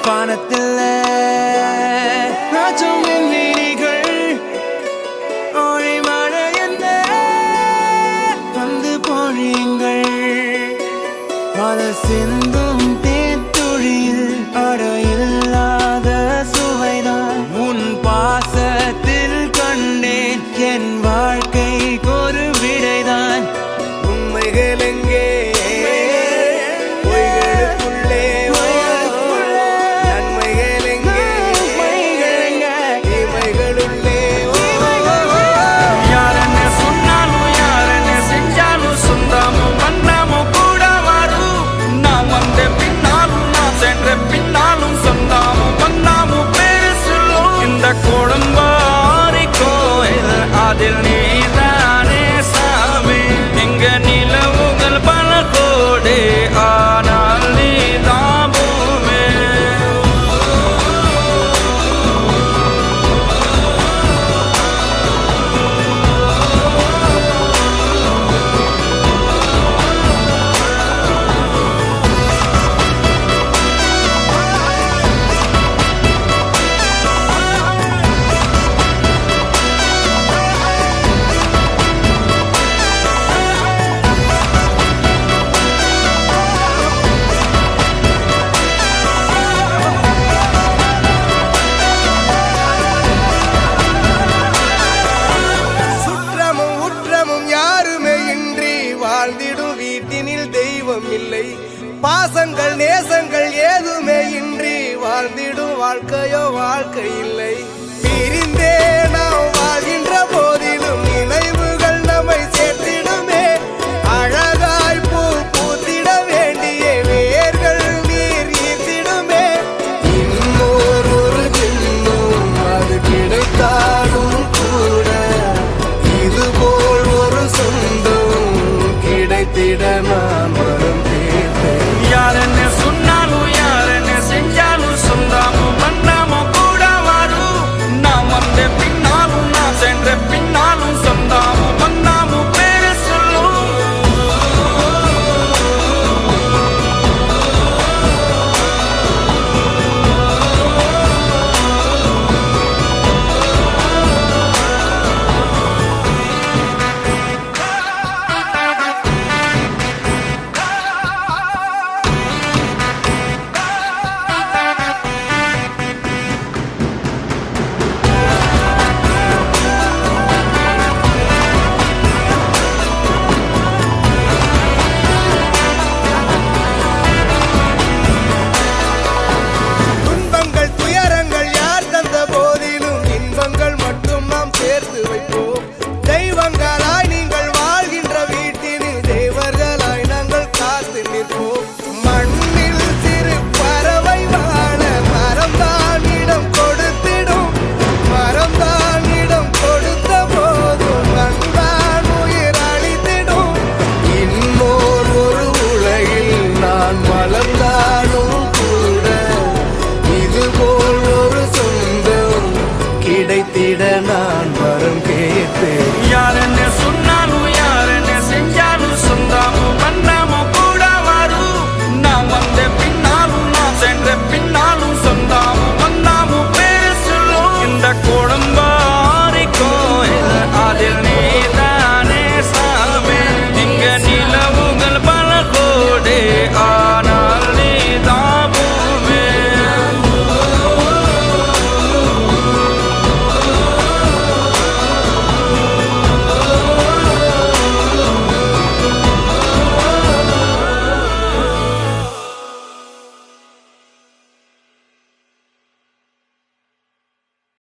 வானத்தில் நாச்சும் விண்வெளிகள் ஒளி மழை என்ன வந்து பொழியுங்கள் மழை சிந்தும் தேத்துழியில் அடையில்லாத சுவைதான் உன் பாசத்தில் கண்டேன் என் வாழ்க்கைக்கு ஒரு விடைதான் உண்மைகள் எங்கே பின்னாலும் சொந்தாமும் வந்தாமும் பேரு சொல்லும் இந்த குடும்பாரி கோயில் அதில் நீதானே சாமி எங்க நிலவுகள் பல கோடி ஆனால் நீதான் பூமி வாழ்ந்திடும் வீட்டினில் தெய்வம் இல்லை பாசங்கள் நேசங்கள் ஏதுமே இன்றி வாழ்ந்திடும் வாழ்க்கையோ வாழ்க்கையில்